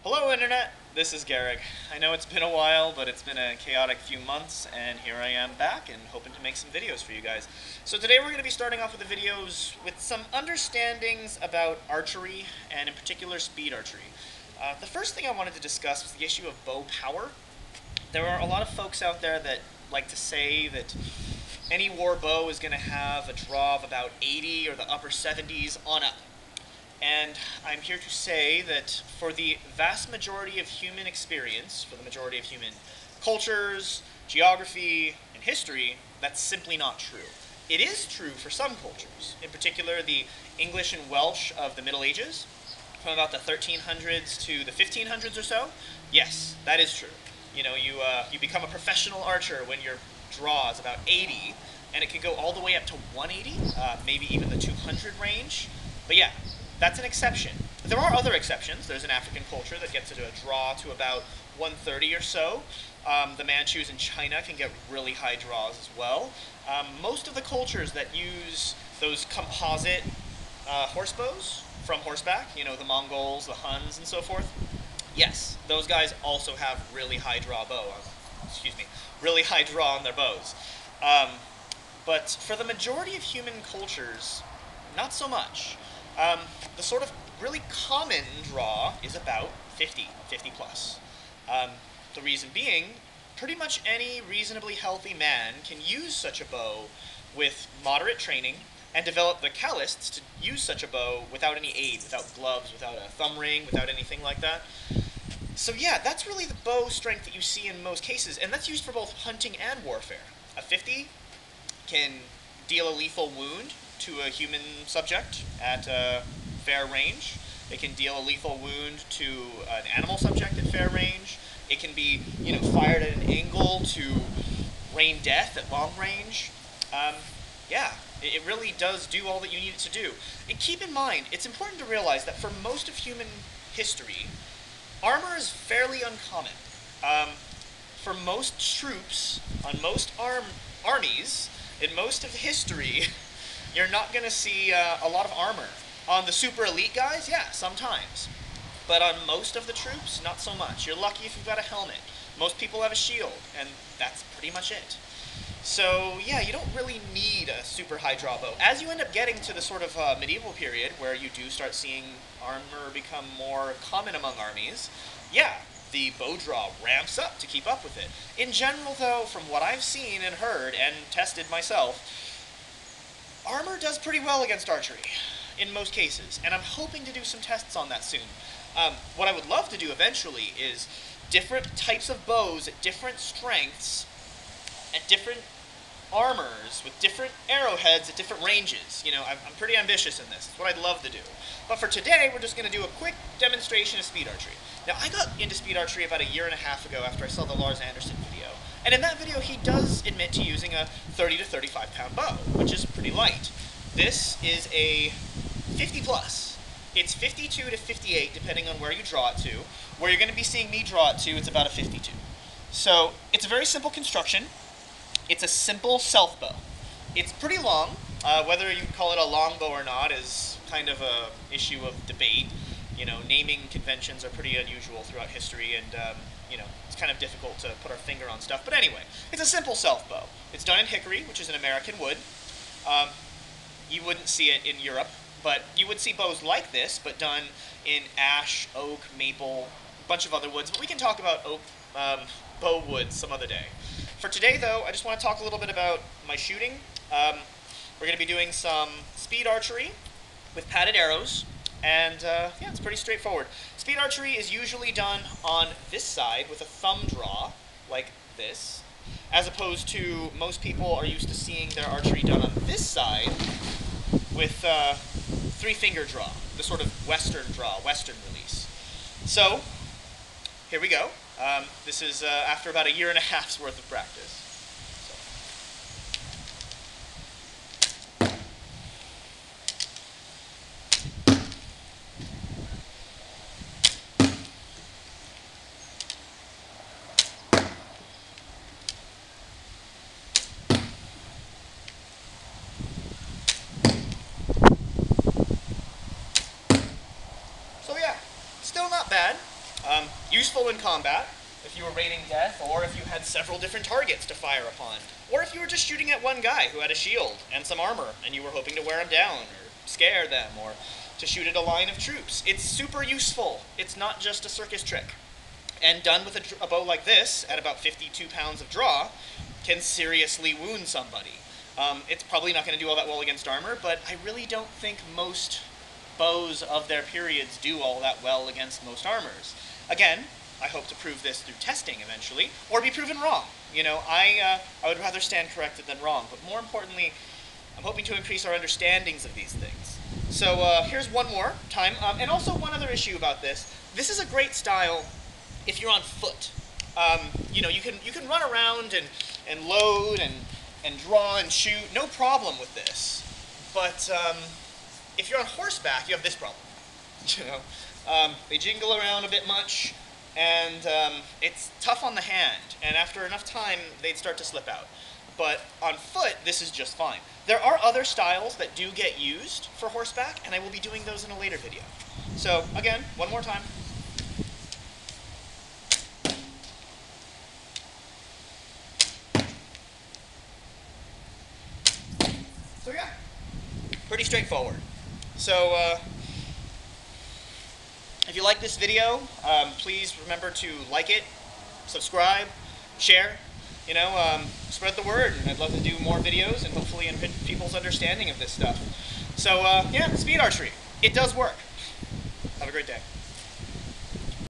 Hello Internet, this is Garrick. I know it's been a while, but it's been a chaotic few months, and here I am back and hoping to make some videos for you guys. So today we're going to be starting off with the videos with some understandings about archery, and in particular speed archery. The first thing I wanted to discuss was the issue of bow power. There are a lot of folks out there that like to say that any war bow is going to have a draw of about 80 or the upper 70s on up. And I'm here to say that for the vast majority of human experience, for the majority of human cultures, geography, and history, that's simply not true. It is true for some cultures, in particular the English and Welsh of the Middle Ages, from about the 1300s to the 1500s or so. Yes, that is true. You become a professional archer when your draw is about 80, and it can go all the way up to 180, maybe even the 200 range. But yeah, that's an exception. There are other exceptions. There's an African culture that gets it to a draw to about 130 or so. The Manchus in China can get really high draws as well. Most of the cultures that use those composite horse bows from horseback, the Mongols, the Huns, and so forth, yes, those guys also have really high draw really high draw on their bows. But for the majority of human cultures, not so much. The sort of really common draw is about 50 plus. The reason being, pretty much any reasonably healthy man can use such a bow with moderate training and develop the calluses to use such a bow without any aid, without gloves, without a thumb ring, without anything like that. So yeah, that's really the bow strength that you see in most cases, and that's used for both hunting and warfare. A 50 can deal a lethal wound to a human subject at fair range. It can deal a lethal wound to an animal subject at fair range. It can be, fired at an angle to rain death at long range. Yeah, it really does do all that you need it to do. And keep in mind, it's important to realize that for most of human history, armor is fairly uncommon. For most troops, on most armies, in most of history, you're not going to see a lot of armor. On the super elite guys, yeah, sometimes. But on most of the troops, not so much. You're lucky if you've got a helmet. Most people have a shield, and that's pretty much it. So, yeah, you don't really need a super high draw bow. As you end up getting to the sort of medieval period, where you do start seeing armor become more common among armies, yeah, the bow draw ramps up to keep up with it. In general, though, from what I've seen and heard and tested myself, armor does pretty well against archery, in most cases, and I'm hoping to do some tests on that soon. What I would love to do eventually is different types of bows at different strengths, at different armors, with different arrowheads at different ranges. I'm pretty ambitious in this. It's what I'd love to do. But for today, we're just going to do a quick demonstration of speed archery. Now, I got into speed archery about a year and a half ago after I saw the Lars Anderson video. And in that video, he does admit to using a 30 to 35 pound bow, which is pretty light. This is a 50 plus. It's 52 to 58, depending on where you draw it to. Where you're going to be seeing me draw it to, it's about a 52. So it's a very simple construction. It's a simple self bow. It's pretty long. Whether you call it a long bow or not is kind of a issue of debate. Naming conventions are pretty unusual throughout history, and it's kind of difficult to put our finger on stuff. But anyway, it's a simple self bow. It's done in hickory, which is an American wood. You wouldn't see it in Europe, but you would see bows like this, but done in ash, oak, maple, a bunch of other woods. But we can talk about oak, bow wood some other day. For today, though, I just want to talk a little bit about my shooting. We're going to be doing some speed archery with padded arrows, and yeah, it's pretty straightforward. Speed archery is usually done on this side with a thumb draw, like this, as opposed to most people are used to seeing their archery done on this side with three-finger draw, the sort of Western draw, Western release. So, here we go. This is after about a year and a half's worth of practice. So yeah, still not bad. Useful in combat, if you were raiding death, or if you had several different targets to fire upon, or if you were just shooting at one guy who had a shield and some armor, and you were hoping to wear him down, or scare them, or to shoot at a line of troops. It's super useful. It's not just a circus trick. And done with a bow like this, at about 52 pounds of draw, can seriously wound somebody. It's probably not going to do all that well against armor, but I really don't think most bows of their periods do all that well against most armors. Again, I hope to prove this through testing eventually, or be proven wrong. You know, I would rather stand corrected than wrong, but more importantly, I'm hoping to increase our understandings of these things. So here's one more time, and also one other issue about this. This is a great style if you're on foot. You know, you can run around and load and draw and shoot, no problem with this. But if you're on horseback, you have this problem. You know, they jingle around a bit much, and it's tough on the hand. And after enough time, they'd start to slip out. But on foot, this is just fine. There are other styles that do get used for horseback, and I will be doing those in a later video. So again, one more time. So yeah, pretty straightforward. So if you like this video, please remember to like it, subscribe, share, you know, spread the word. And I'd love to do more videos and hopefully enrich people's understanding of this stuff. So yeah, speed archery, it does work. Have a great day.